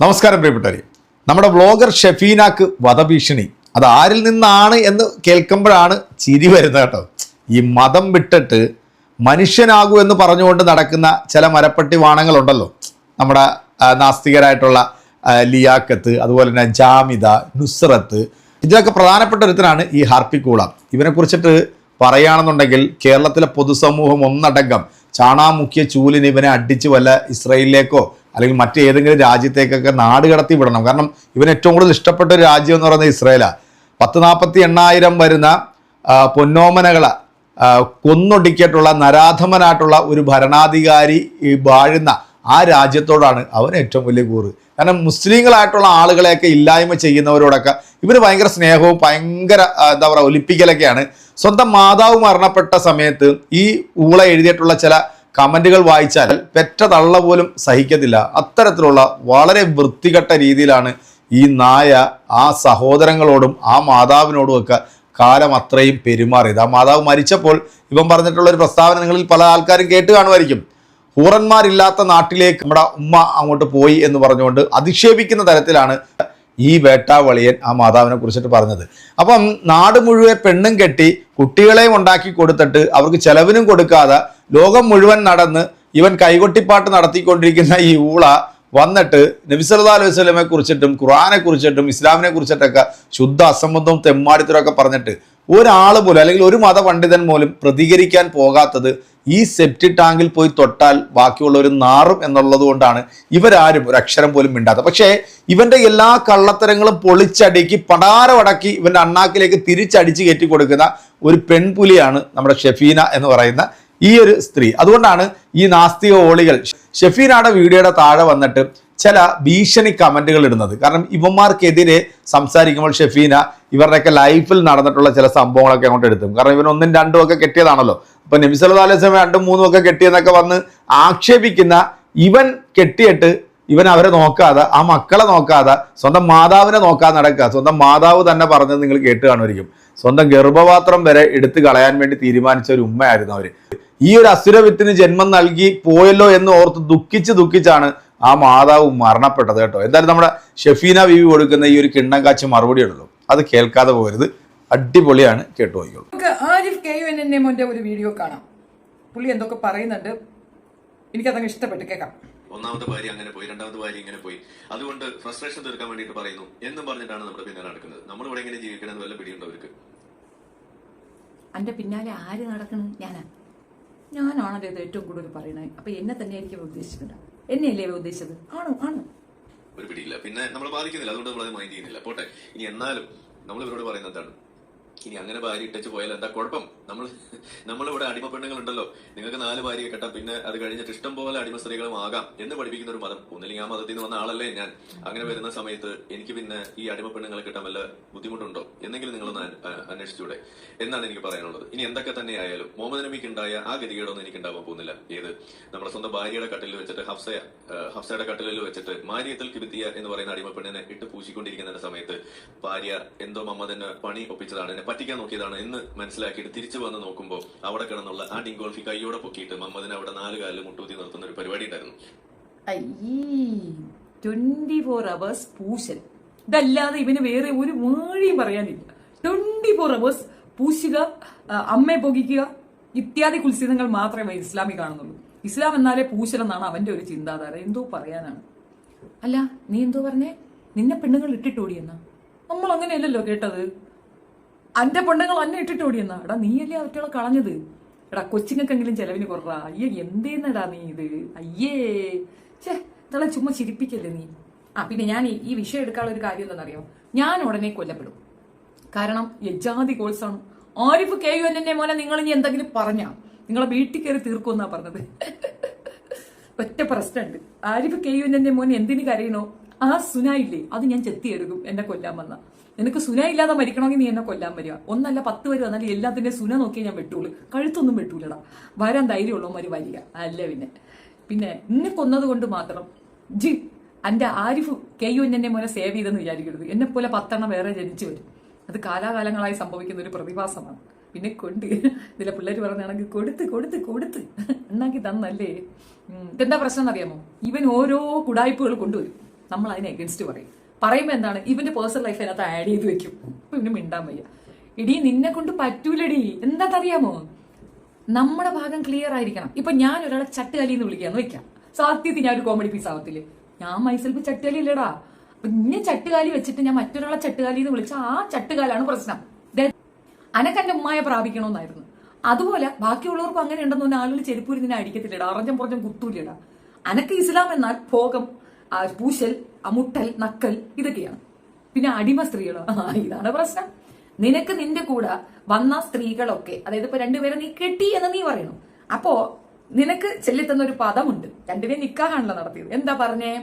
നമസ്കാരം പ്രിയപ്പെട്ടവരെ. നമ്മുടെ വ്ളോഗർ ഷെഫീനാക്ക് വധഭീഷണി. അത് ആരിൽ നിന്നാണ് എന്ന് കേൾക്കുമ്പോഴാണ് ചിരി വരുന്നത് കേട്ടോ. ഈ മതം വിട്ടിട്ട് മനുഷ്യനാകൂ എന്ന് പറഞ്ഞുകൊണ്ട് നടക്കുന്ന ചില മരപ്പട്ടി വാണങ്ങളുണ്ടല്ലോ. നമ്മുടെ നാസ്തികരായിട്ടുള്ള ലിയാക്കത്ത്, അതുപോലെ തന്നെ ജാമിദ, നുസ്രത്ത്, ഇതിലൊക്കെ പ്രധാനപ്പെട്ട ഒരുത്തനാണ് ഈ ഹാർപ്പിക്കൂള. ഇവനെക്കുറിച്ചിട്ട് പറയുകയാണെന്നുണ്ടെങ്കിൽ കേരളത്തിലെ പൊതുസമൂഹം ഒന്നടങ്കം ചാണാമുക്കിയ ചൂലിന് ഇവനെ അടിച്ച് വല്ല ഇസ്രയേലിലേക്കോ അല്ലെങ്കിൽ മറ്റേതെങ്കിലും രാജ്യത്തേക്കൊക്കെ നാട് കടത്തി വിടണം. കാരണം ഇവൻ ഏറ്റവും കൂടുതൽ ഇഷ്ടപ്പെട്ട ഒരു രാജ്യം എന്ന് പറയുന്നത് ഇസ്രയേലാണ്. 40,000-48,000 വരുന്ന പൊന്നോമനകളെ കൊന്നൊടുക്കിയിട്ടുള്ള നരാധമനായിട്ടുള്ള ഒരു ഭരണാധികാരി വാഴുന്ന ആ രാജ്യത്തോടാണ് അവന് ഏറ്റവും വലിയ കൂറ്. കാരണം മുസ്ലിങ്ങളായിട്ടുള്ള ആളുകളെയൊക്കെ ഇല്ലായ്മ ചെയ്യുന്നവരോടൊക്കെ ഇവന് ഭയങ്കര സ്നേഹവും ഭയങ്കര എന്താ പറയുക ഒലിപ്പിക്കലൊക്കെയാണ്. സ്വന്തം മാതാവ് മരണപ്പെട്ട സമയത്ത് ഈ ഊള എഴുതിയിട്ടുള്ള ചില കമൻറ്റുകൾ വായിച്ചാൽ പെറ്റ തള്ള പോലും സഹിക്കത്തില്ല. അത്തരത്തിലുള്ള വളരെ വൃത്തികെട്ട രീതിയിലാണ് ഈ നായ ആ സഹോദരങ്ങളോടും ആ മാതാവിനോടും ഒക്കെ കാലം അത്രയും പെരുമാറിയത്. ആ മാതാവ് മരിച്ചപ്പോൾ ഇവൻ പറഞ്ഞിട്ടുള്ള ഒരു പ്രസ്താവന നിങ്ങളിൽ പല ആൾക്കാരും കേട്ട് കാണുമായിരിക്കും. ഹൂറന്മാരില്ലാത്ത നാട്ടിലേക്ക് നമ്മുടെ ഉമ്മ അങ്ങോട്ട് പോയി എന്ന് പറഞ്ഞുകൊണ്ട് അധിക്ഷേപിക്കുന്ന തരത്തിലാണ് ഈ വേട്ടാവളിയൻ ആ മാതാവിനെ കുറിച്ചിട്ട് പറഞ്ഞത്. അപ്പം നാട് മുഴുവൻ പെണ്ണും കെട്ടി കുട്ടികളെയും ഉണ്ടാക്കി കൊടുത്തിട്ട് അവർക്ക് ചെലവിനും കൊടുക്കാതെ ലോകം മുഴുവൻ നടന്ന് ഇവൻ കൈകൊട്ടിപ്പാട്ട് നടത്തിക്കൊണ്ടിരിക്കുന്ന ഈ ഊള വന്നിട്ട് നബി സല്ലല്ലാഹു അലൈഹി വസല്ലമയെ കുറിച്ചിട്ടും ഖുർആനെ കുറിച്ചിട്ടും ഇസ്ലാമിനെ കുറിച്ചിട്ടൊക്കെ ശുദ്ധ അസംബന്ധവും തെമ്മാടിത്തരമൊക്കെ പറഞ്ഞിട്ട് ഒരാൾ പോലും അല്ലെങ്കിൽ ഒരു മതപണ്ഡിതൻ പോലും പ്രതികരിക്കാൻ പോകാത്തത് ഈ സെപ്റ്റി ടാങ്കിൽ പോയി തൊട്ടാൽ ബാക്കിയുള്ളവർ നാറും എന്നുള്ളത് കൊണ്ടാണ് ഇവരാരും ഒരു അക്ഷരം പോലും മിണ്ടാത്തത്. പക്ഷേ ഇവന്റെ എല്ലാ കള്ളത്തരങ്ങളും പൊളിച്ചടുക്കി പടാരമടക്കി ഇവന്റെ അണ്ണാക്കിലേക്ക് തിരിച്ചടിച്ച് കയറ്റി കൊടുക്കുന്ന ഒരു പെൺപുലിയാണ് നമ്മുടെ ഷെഫീന എന്ന് പറയുന്ന ഈ ഒരു സ്ത്രീ. അതുകൊണ്ടാണ് ഈ നാസ്തിക ഓളികൾ ഷെഫീനയുടെ വീഡിയോയുടെ താഴെ വന്നിട്ട് ചില ഭീഷണി കമൻറ്റുകൾ ഇടുന്നത്. കാരണം ഇവന്മാർക്കെതിരെ സംസാരിക്കുമ്പോൾ ഷെഫീന ഇവരുടെയൊക്കെ ലൈഫിൽ നടന്നിട്ടുള്ള ചില സംഭവങ്ങളൊക്കെ അങ്ങോട്ട് എടുത്തും. കാരണം ഇവൻ 1ഉം 2ഉം ഒക്കെ കെട്ടിയതാണല്ലോ. അപ്പൊ നബി സല്ലല്ലാഹു അലൈഹി വസല്ലം 2ഉം 3ഉം ഒക്കെ കെട്ടിയെന്നൊക്കെ വന്ന് ആക്ഷേപിക്കുന്ന ഇവൻ കെട്ടിയിട്ട് ഇവൻ അവരെ നോക്കാതെ, ആ മക്കളെ നോക്കാതെ, സ്വന്തം മാതാവിനെ നോക്കാതെ നടക്കുക. സ്വന്തം മാതാവ് തന്നെ പറഞ്ഞത് നിങ്ങൾ കേട്ട് കാണുമായിരിക്കും. സ്വന്തം ഗർഭപാത്രം വരെ എടുത്തു കളയാൻ വേണ്ടി തീരുമാനിച്ച ഒരു ഉമ്മയായിരുന്നു അവര്. ഈ ഒരു അസുരവിത്തിന് ജന്മം നൽകി പോയല്ലോ എന്ന് ഓർത്ത് ദുഃഖിച്ചാണ് ആ മാതാവ് മരണപ്പെട്ടത് കേട്ടോ. എന്തായാലും നമ്മുടെ ഷെഫീന ബീവി കൊടുക്കുന്ന ഈ ഒരു കിണ്ണം കാച്ചി മറുപടി ഉള്ളൂ, അത് കേൾക്കാതെ പോകരുത്. അടിപൊളിയാണ്, കേട്ടു പോയിക്കോളൂ. ആരിഫ് KUNNMോന്റെ ഒരു വീഡിയോ കാണാം. പുള്ളി എന്തൊക്കെ പറയുന്നുണ്ട്, എനിക്കതങ്ങ് ഇഷ്ടപ്പെട്ടു. കേൾക്കാം. ഒന്നാമത്തെ ഭാര്യ അങ്ങനെ പോയി, രണ്ടാമത്തെ ഭാര്യ ഇങ്ങനെ പോയി, അതുകൊണ്ട് ഫ്രസ്ട്രേഷൻ തീർക്കാൻ വേണ്ടിയിട്ട് പറയുന്നു എന്നും പറഞ്ഞിട്ടാണ് നമ്മുടെ പിന്നാലെ നടക്കുന്നത്. നമ്മളിവിടെ എങ്ങനെ ജീവിക്കണമെന്ന് വല്ല പിടിയുണ്ടോ അവർക്ക്? എന്റെ പിന്നാലെ ആര് നടക്കണം? ഞാനാണല്ലോ ഇത് ഏറ്റവും കൂടുതൽ പറയണത്. അപ്പൊ എന്നെ തന്നെ ആയിരിക്കും ഉദ്ദേശിച്ചിട്ടുണ്ട്. എന്നെയല്ലേ ഉദ്ദേശിച്ചത്? ആണ് ഒരു പിടിയില്ല. പിന്നെ നമ്മൾ ബാധിക്കുന്നില്ല, അതുകൊണ്ട് നമ്മളത് മൈൻഡ് ചെയ്യുന്നില്ല. പോട്ടെ. ഇനി എന്നാലും നമ്മൾ ഇവരോട് പറയുന്നത് എന്താണ്? ഇനി അങ്ങനെ ഭാര്യ ഇട്ടച്ച് പോയാൽ എന്താ കുഴപ്പം? നമ്മളിവിടെ അടിമ പെണ്ണുങ്ങളുണ്ടല്ലോ, നിങ്ങൾക്ക് 4 ഭാര്യയെ കെട്ടാം, പിന്നെ അത് കഴിഞ്ഞിട്ട് ഇഷ്ടം പോലെ അടിമ സ്ത്രീകളും ആകാം എന്ന് പഠിപ്പിക്കുന്ന ഒരു മതം. ഒന്നില്ലെങ്കിൽ ആ മതത്തിൽ നിന്ന് വന്ന ആളല്ലേ ഞാൻ. അങ്ങനെ വരുന്ന സമയത്ത് എനിക്ക് പിന്നെ ഈ അടിമ പെണ്ണുങ്ങളെ കിട്ടാൻ വല്ല ബുദ്ധിമുട്ടുണ്ടോ എന്നെങ്കിലും നിങ്ങളൊന്ന് അന്വേഷിച്ചൂടെ എന്നാണ് എനിക്ക് പറയാനുള്ളത്. ഇനി എന്തൊക്കെ തന്നെ ആയാലും മുഹമ്മദ് നബിക്ക് ഉണ്ടായ ആ ഗതികേടൊന്നും എനിക്ക് ഉണ്ടാവാൻ പോകുന്നില്ല. ഏത് നമ്മുടെ സ്വന്തം ഭാര്യയുടെ കട്ടിലിൽ വെച്ചിട്ട് ഹഫ്സയുടെ കട്ടിലിൽ വെച്ചിട്ട് മാരിയത്തിൽ കിബിത്തിയ എന്ന് പറയുന്ന അടിമ പെണ്ണിനെ ഇട്ട് പൂശിക്കൊണ്ടിരിക്കുന്ന സമയത്ത് ഭാര്യ എന്തോ മമ്മദിന് പണി ഒപ്പിച്ചതാണ്, എന്നെ പറ്റിക്കാൻ നോക്കിയതാണ് എന്ന് മനസ്സിലാക്കിയിട്ട് തിരിച്ചു വന്ന് നോക്കുമ്പോൾ അവിടെ കിടന്നുള്ള ആ ഡിങ്കോൾഫി കൈയോടെ പൊക്കിയിട്ട് മമ്മദിനെ അവിടെ 4 കാലിൽ മുട്ടൂത്തി നിർത്തുന്ന ഒരു പരിപാടി ഉണ്ടായിരുന്നു. 24 hours പൂശൽ. ഇതല്ലാതെ ഇവന് വേറെ ഒരു വഴിയും പറയാനില്ല. 24 hours പൂശുക, അമ്മയെ പൊകിക്കുക ഇത്യാദി കുൽസിതങ്ങൾ മാത്രമേ ഇസ്ലാമിൽ കാണുന്നുള്ളൂ. ഇസ്ലാം എന്നാലേ പൂശൽ എന്നാണ് അവന്റെ ഒരു ചിന്താധാര. എന്തോ പറയാനാണ്. അല്ല, നീ എന്തോ പറഞ്ഞേ? നിന്നെ പെണ്ണുങ്ങൾ ഇട്ടിട്ടോടിയെന്നാ? നമ്മൾ അങ്ങനെയല്ലല്ലോ കേട്ടത്. അന്റെ പെണ്ണുങ്ങൾ അന്നെ ഇട്ടിട്ടോടിയെന്നാ? എടാ നീയല്ലേ അവറ്റകളെ കളഞ്ഞത്. എടാ കൊച്ചിങ്ങൾക്കെങ്കിലും ചെലവിന് കുററാ. അയ്യേ എന്തേന്നടാ നീ ഇത്? അയ്യേ ഇതളെ ചുമ്മാ ചിരിപ്പിക്കല്ലേ നീ. പിന്നെ ഞാൻ ഈ വിഷയം എടുക്കാനുള്ള ഒരു കാര്യം എന്താണെന്നറിയോ? ഞാൻ ഉടനെ കൊല്ലപ്പെടും. കാരണം യജാതി കോഴ്സാണ്. ആരിഫ് KUNNMോനെ നിങ്ങൾ ഇനി എന്തെങ്കിലും പറഞ്ഞാ നിങ്ങളെ വീട്ടിൽ കയറി തീർക്കുമെന്നാ പറഞ്ഞത്. ഒറ്റ പ്രശ്നമുണ്ട്. ആരിഫ് KUNNMോനെ എന്തിനു കരയണോ? ആ സുനായില്ലേ, അത് ഞാൻ ചെത്തിയെടുക്കും എന്നെ കൊല്ലാൻ വന്ന. നിനക്ക് സുന ഇല്ലാതെ മരിക്കണമെങ്കിൽ നീ എന്നെ കൊല്ലാൻ വരിക. 1 അല്ല 10 വരും. എന്നാലും എല്ലാത്തിൻ്റെ സുന നോക്കിയാൽ ഞാൻ വെട്ടുള്ളൂ. കഴുത്തൊന്നും വെട്ടൂലടാ. വരാൻ ധൈര്യമുള്ളവന്മാര് വരിക. അല്ല പിന്നെ എന്നെ കൊന്നത് കൊണ്ട് മാത്രം എന്റെ ആരിഫ് KUNNMോനെ സേവ് ചെയ്തെന്ന് വിചാരിക്കരുത്. എന്നെ പോലെ 10 എണ്ണം വേറെ ജനിച്ചു വരും. അത് കാലാകാലങ്ങളായി സംഭവിക്കുന്ന ഒരു പ്രതിഭാസമാണ്. പിന്നെ ഇതിലെ പിള്ളേർ പറഞ്ഞാണെങ്കിൽ കൊടുത്ത് ഉണ്ടാക്കി തന്നല്ലേ. ഇതെന്താ പ്രശ്നം എന്നറിയാമോ? ഇവൻ ഓരോ കുടായ്പകൾ കൊണ്ടുവരും. നമ്മൾ അതിന് എഗൻസ്റ്റ് പറയുമ്പോൾ എന്താണ് ഇവന്റെ പേഴ്സണൽ ലൈഫ് അതിനകത്ത് ആഡ് ചെയ്ത് വെക്കും. പിന്നെ മിണ്ടാൻ വയ്യ. ഇടി നിന്നെ കൊണ്ട് പറ്റൂലടി. എന്താണെന്നറിയാമോ, നമ്മുടെ ഭാഗം ക്ലിയർ ആയിരിക്കണം. ഇപ്പൊ ഞാൻ ഒരാളെ ചട്ടുകാലി എന്ന് വിളിക്കാന്ന് വെക്കാം, സത്യത്തിൽ ഞാൻ ഒരു കോമഡി പീസ് ആവത്തില്ലേ? ഞാൻ മൈസെൽഫ് ചട്ടുകാലി ഇല്ലടാ. അപ്പൊ ഇന്നെ ചട്ടുകാലി വെച്ചിട്ട് ഞാൻ മറ്റൊരാളെ ചട്ടുകാലി എന്ന് വിളിച്ചാൽ ആ ചട്ടുകാലാണ് പ്രശ്നം. അനക്കെന്റെ ഉമ്മായ പ്രാപിക്കണമെന്നായിരുന്നു. അതുപോലെ ബാക്കിയുള്ളവർക്കും അങ്ങനെ ഉണ്ടെന്ന് പറഞ്ഞാൽ ആളുകൾ ചെരുപ്പൂരി നിന്നെ അടിക്കത്തില്ലടാ, അറഞ്ഞം പുറഞ്ഞം കുത്തൂല്ലടാ. അനക്ക് ഇസ്ലാം എന്നാൽ ഭോഗം, പൂശൽ, മുട്ടൽ, നക്കൽ ഇതൊക്കെയാണ്. പിന്നെ അടിമ സ്ത്രീകളോ, ഇതാണ് പ്രശ്നം. നിനക്ക് നിന്റെ കൂടെ വന്ന സ്ത്രീകളൊക്കെ, അതായത് ഇപ്പൊ രണ്ടുപേരെ നീ കെട്ടി എന്ന് നീ പറയണം. അപ്പോ നിനക്ക് ചെല്ലിത്തന്ന ഒരു പദമുണ്ട്. രണ്ടുപേരും നിക്കാഹാണല്ലോ നടത്തിയത്. എന്താ പറഞ്ഞേ?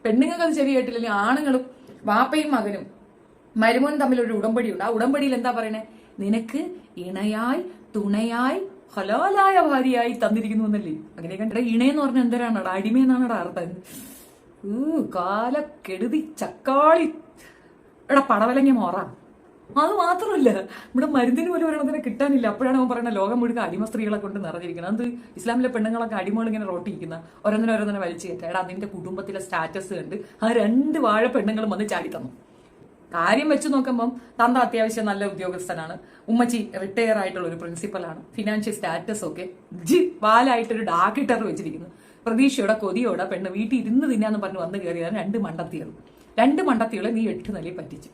പെണ്ണുങ്ങൾക്ക് അത് ചെവി കേട്ടില്ലെങ്കിൽ ആണുങ്ങളും വാപ്പയും മകനും മരുമോനും തമ്മിലൊരു ഉടമ്പടിയുണ്ട്. ആ ഉടമ്പടിയിൽ എന്താ പറയണേ? നിനക്ക് ഇണയായി തുണയായി ഹലാലായ ഭാര്യയായി തന്നിരിക്കുന്നു എന്നല്ലേ? അങ്ങനെ കണ്ട ഇണയെന്ന് പറഞ്ഞാൽ എന്തരാണടാ? അടിമയെന്നാണടാ അർത്ഥം. കാലക്കെടുതി ചക്കാളി എടാ പടവലങ്ങ മോറ. അത് മാത്രമല്ല, ഇവിടെ മരുന്നിന് പോലും ഒരെണ്ണത്തിനെ കിട്ടാനില്ല. അപ്പോഴാണ് അവൻ പറയുന്നത് ലോകം മുഴുവൻ അടിമ സ്ത്രീകളെ കൊണ്ട് നിറഞ്ഞിരിക്കുന്നത്. അത് ഇസ്ലാമിലെ പെണ്ണുങ്ങളൊക്കെ അടിമകൾ ഇങ്ങനെ റോട്ടിയിരിക്കുന്ന ഓരോന്നിനെ വലിച്ചു കയറ്റാ. എടാ അതിന്റെ കുടുംബത്തിലെ സ്റ്റാറ്റസ് കണ്ട് ആ 2 വാഴ പെണ്ണുങ്ങളും വന്ന് ചാടി തന്നു. കാര്യം വെച്ച് നോക്കുമ്പം തന്ത അത്യാവശ്യം നല്ല ഉദ്യോഗസ്ഥനാണ്, ഉമ്മച്ചി റിട്ടയർ ആയിട്ടുള്ള ഒരു പ്രിൻസിപ്പലാണ്, ഫിനാൻഷ്യൽ സ്റ്റാറ്റസ് ഒക്കെ വാലായിട്ടൊരു ഡാർക്ക് ഹിറ്റർ വെച്ചിരിക്കുന്നു. പ്രതീക്ഷയോടെ കൊതിയോടെ പെണ്ണ് വീട്ടിൽ ഇരുന്ന് തിന്നാന്ന് പറഞ്ഞ് വന്ന് കയറിയതാണ് 2 മണ്ടത്തികളെ നീ 8 നിലയിൽ പറ്റിച്ചു.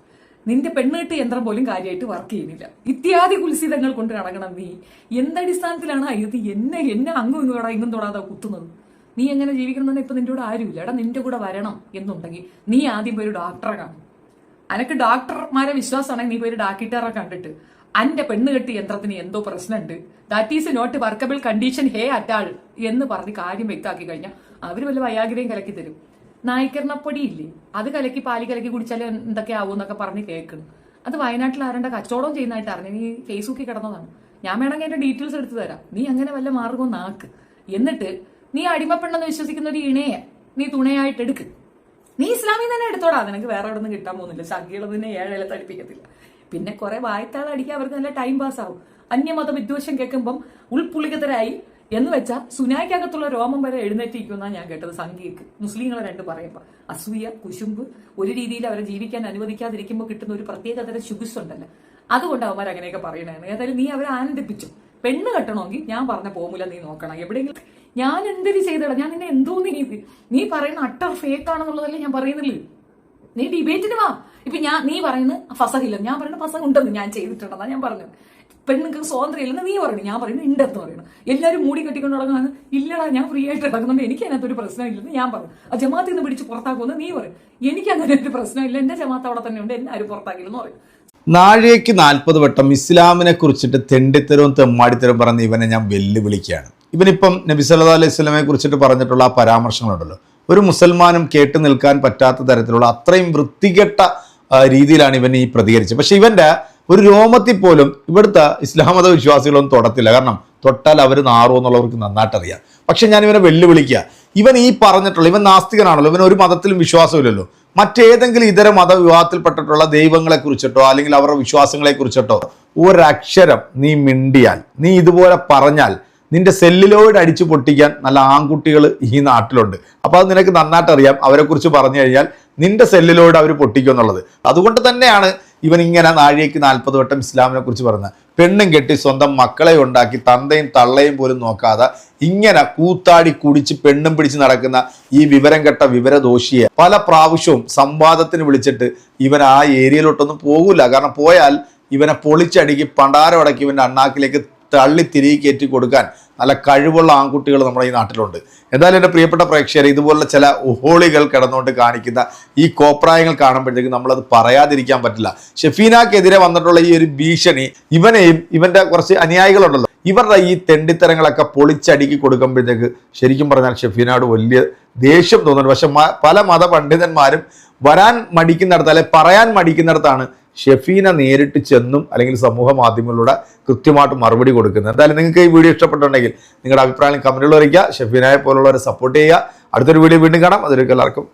നിന്റെ പെണ്ണുകെട്ട് യന്ത്രം പോലും കാര്യമായിട്ട് വർക്ക് ചെയ്യുന്നില്ല. ഇത്യാദി കുൽസിതങ്ങൾ കൊണ്ട് നടക്കണം നീ. എന്തടിസ്ഥാനത്തിലാണ് ഇത് എന്നെ അങ്ങും ഇങ്ങും തൊടാതെ കുത്തുന്നത്? നീ എങ്ങനെ ജീവിക്കണം? ഇപ്പൊ നിന്റെ കൂടെ ആരുമില്ല. എടാ നിന്റെ കൂടെ വരണം എന്നുണ്ടെങ്കിൽ നീ ആദ്യം പോയി ഒരു ഡോക്ടറെ കാണും. അനക്ക് ഡോക്ടർമാരെ വിശ്വാസമാണെങ്കിൽ നീ പോയി ഒരു ഡാക്കിട്ടറെ കണ്ടിട്ട് അന്റെ പെണ്ണുകെട്ടി യന്ത്രത്തിന് എന്തോ പ്രശ്നമുണ്ട്, that is not workable condition ഹേ അറ്റാൾ എന്ന് പറഞ്ഞ് കാര്യം വ്യക്തമാക്കി കഴിഞ്ഞാൽ അവർ വല്ല വയാഗ്രയും കലക്കി തരും. നായ്ക്കരണപ്പൊടി ഇല്ലേ, അത് കലക്കി പാലി കലക്കി കുടിച്ചാൽ എന്തൊക്കെ ആവും എന്നൊക്കെ പറഞ്ഞ് കേൾക്കുന്നു. അത് വയനാട്ടിൽ ആരണ്ട കച്ചവടം ചെയ്യുന്നതായിട്ട് അറിഞ്ഞു. നീ ഫേസ്ബുക്കിൽ കിടന്നതാണ്. ഞാൻ വേണമെങ്കിൽ എന്റെ ഡീറ്റെയിൽസ് എടുത്തു തരാം. നീ അങ്ങനെ വല്ല മാർഗവും നാക്ക്. എന്നിട്ട് നീ അടിമപ്പെണ്ണെന്ന് വിശ്വസിക്കുന്ന ഒരു ഇണയെ നീ തുണയായിട്ട് എടുക്ക്. നീ ഇസ്ലാമിൽ തന്നെ എടുത്തോടാ. നിനക്ക് വേറെ എവിടെ നിന്ന് കിട്ടാൻ പോകുന്നില്ല. ശകികൾ നിന്നെ 7 ഇല തടിപ്പിക്കത്തില്ല. പിന്നെ കുറെ വായത്താൾ അടിക്കാൻ അവർക്ക് നല്ല ടൈം പാസ് ആവും. അന്യമത വിദ്വേഷം കേൾക്കുമ്പം ഉൾപുളികതരായി എന്ന് വെച്ചാൽ സുനായ്ക്കകത്തുള്ള രോമം വരെ എഴുന്നേറ്റിരിക്കുമെന്നാണ് ഞാൻ കേട്ടത്. സംഖ്യക്ക് മുസ്ലിങ്ങളെ 2 പറയുമ്പോൾ അസൂയ, കുശുമ്പ്, ഒരു രീതിയിൽ അവരെ ജീവിക്കാൻ അനുവദിക്കാതിരിക്കുമ്പോൾ കിട്ടുന്ന ഒരു പ്രത്യേകതരം ശുഗുസുണ്ടല്ലോ, അതുകൊണ്ട് അവന്മാർ അങ്ങനെയൊക്കെ പറയണതാണ്. ഏതായാലും നീ അവരെ ആനന്ദിപ്പിച്ചു. പെണ്ണ് കെട്ടണമെങ്കിൽ ഞാൻ പറഞ്ഞ പോമുല നീ നോക്കണം. എവിടെയെങ്കിലും ഞാൻ എന്തൊരു ചെയ്തടാ, ഞാൻ നിന്നെ എന്തോ നീ പറയുന്ന അട്ടർ ഫേക്ക് ആണെന്നുള്ളതല്ലേ ഞാൻ പറയുന്നില്ലേ? നീ ഡിബേറ്റിന് വാ. ഇപ്പൊ നീ പറയുന്നത് ഫസഹില്ല, ഞാൻ പറയുന്നത് ഫസഹ് ഉണ്ടെന്ന് ഞാൻ ചെയ്തിട്ടുണ്ടെന്നാ ഞാൻ പറഞ്ഞു. പെണ്ണുങ്ങൾക്ക് സ്വാതന്ത്ര്യം ഇല്ലെന്ന് നീ പറയുന്നു, ഞാൻ പറയുന്നു ഉണ്ടെന്ന് പറയുന്നു. എല്ലാവരും മൂടി കെട്ടിക്കൊണ്ട് നടക്കാണ്. ഇല്ലടാ ഞാൻ ഫ്രീ ആയിട്ട് നടക്കുന്നുണ്ട്, എനിക്ക് അതിനകത്തൊരു പ്രശ്നമില്ലെന്ന് ഞാൻ പറഞ്ഞു. ആ ജമാത്തിൽ നിന്ന് പിടിച്ച് പുറത്താക്കുമെന്ന് നീ പറയും. എനിക്ക് അങ്ങനെ ഒരു പ്രശ്നമില്ല, എന്റെ ജമാത്ത് അവിടെ തന്നെ ഉണ്ട്, എന്നെ ആരും പുറത്താക്കില്ലെന്ന് പറയും. നാഴേക്ക് 40 വട്ടം ഇസ്ലാമിനെ കുറിച്ചിട്ട് തെണ്ടിത്തരവും തെമ്മാടിത്തരവും പറഞ്ഞ് ഇവനെ ഞാൻ വെല്ലുവിളിക്കുകയാണ്. ഇവനിപ്പം നബി സല്ലല്ലാഹു അലൈഹി വസല്ലമയെ കുറിച്ചിട്ട് പറഞ്ഞിട്ടുള്ള ആ പരാമർശങ്ങളുണ്ടല്ലോ, ഒരു മുസൽമാനും കേട്ടു നിൽക്കാൻ പറ്റാത്ത തരത്തിലുള്ള അത്രയും വൃത്തികെട്ട രീതിയിലാണ് ഇവൻ ഈ പ്രതികരിച്ചത്. പക്ഷെ ഇവന്റെ ഒരു രോമത്തിൽ പോലും ഇവിടുത്തെ ഇസ്ലാം മത വിശ്വാസികളൊന്നും തൊടത്തില്ല. കാരണം തൊട്ടാൽ അവർ നാറുമോ എന്നുള്ളവർക്ക് നന്നായിട്ടറിയാം. പക്ഷെ ഞാൻ ഇവനെ വെല്ലുവിളിക്കുക. ഇവൻ ഈ പറഞ്ഞിട്ടുള്ള, ഇവൻ നാസ്തികനാണല്ലോ, ഇവൻ ഒരു മതത്തിലും വിശ്വാസമില്ലല്ലോ. മറ്റേതെങ്കിലും ഇതര മതവിഭാഗത്തിൽപ്പെട്ടിട്ടുള്ള ദൈവങ്ങളെ കുറിച്ചിട്ടോ അല്ലെങ്കിൽ അവരുടെ വിശ്വാസങ്ങളെ കുറിച്ചിട്ടോ ഒരക്ഷരം നീ മിണ്ടിയാൽ, നീ ഇതുപോലെ പറഞ്ഞാൽ നിന്റെ സെല്ലിലോയിഡ് അടിച്ചു പൊട്ടിക്കാൻ നല്ല ആൺകുട്ടികൾ ഈ നാട്ടിലുണ്ട്. അപ്പോൾ അത് നിനക്ക് നന്നായിട്ട് അറിയാം. അവരെക്കുറിച്ച് പറഞ്ഞു കഴിഞ്ഞാൽ നിന്റെ സെല്ലിലോയിഡ് അവർ പൊട്ടിക്കും എന്നുള്ളത്. അതുകൊണ്ട് തന്നെയാണ് ഇവൻ ഇങ്ങനെ നാഴികയ്ക്ക് 40 വട്ടം ഇസ്ലാമിനെ കുറിച്ച് പറഞ്ഞത്. പെണ്ണും കെട്ടി സ്വന്തം മക്കളെ ഉണ്ടാക്കി തന്തയും തള്ളയും പോലും നോക്കാതെ ഇങ്ങനെ കൂത്താടി കുടിച്ച് പെണ്ണും പിടിച്ച് നടക്കുന്ന ഈ വിവരം കെട്ട വിവരദോഷിയെ പല പ്രാവശ്യവും സംവാദത്തിന് വിളിച്ചിട്ട് ഇവൻ ആ ഏരിയയിലോട്ടൊന്നും പോകില്ല. കാരണം പോയാൽ ഇവനെ പൊളിച്ചടുക്കി പണ്ടാരമടക്കി ഇവൻ്റെ അണ്ണാക്കിലേക്ക് തള്ളി തിരികെ കയറ്റി കൊടുക്കാൻ നല്ല കഴിവുള്ള ആൺകുട്ടികൾ നമ്മുടെ ഈ നാട്ടിലുണ്ട്. എന്തായാലും എൻ്റെ പ്രിയപ്പെട്ട പ്രേക്ഷകരെ, ഇതുപോലുള്ള ചില ഉഹോളികൾ കിടന്നുകൊണ്ട് കാണിക്കുന്ന ഈ കോപ്രായങ്ങൾ കാണുമ്പോഴത്തേക്ക് നമ്മളത് പറയാതിരിക്കാൻ പറ്റില്ല. ഷെഫീനക്കെതിരെ വന്നിട്ടുള്ള ഈ ഒരു ഭീഷണി ഇവനെയും ഇവൻ്റെ കുറച്ച് അനുയായികളുണ്ടല്ലോ, ഇവരുടെ ഈ തെണ്ടിത്തരങ്ങളൊക്കെ പൊളിച്ചടുക്കി കൊടുക്കുമ്പോഴത്തേക്ക് ശരിക്കും പറഞ്ഞാൽ ഷെഫീനയോട് വലിയ ദേഷ്യം തോന്നുന്നുണ്ട്. പക്ഷെ പല മതപണ്ഡിതന്മാരും വരാൻ മടിക്കുന്നിടത്ത് അല്ലെ പറയാൻ മടിക്കുന്നിടത്താണ് ഷെഫീന നേരിട്ട് ചെന്നും അല്ലെങ്കിൽ സമൂഹ മാധ്യമങ്ങളിലൂടെ കൃത്യമായിട്ട് മറുപടി കൊടുക്കുന്നത്. എന്തായാലും നിങ്ങൾക്ക് ഈ വീഡിയോ ഇഷ്ടപ്പെട്ടുണ്ടെങ്കിൽ നിങ്ങളുടെ അഭിപ്രായം കമന്റുകൾ അറിയിക്കുക. ഷെഫീനയെ പോലുള്ളവരെ സപ്പോർട്ട് ചെയ്യുക. അടുത്തൊരു വീഡിയോ വീണ്ടും കാണാം. അതിലേക്ക് എല്ലാവർക്കും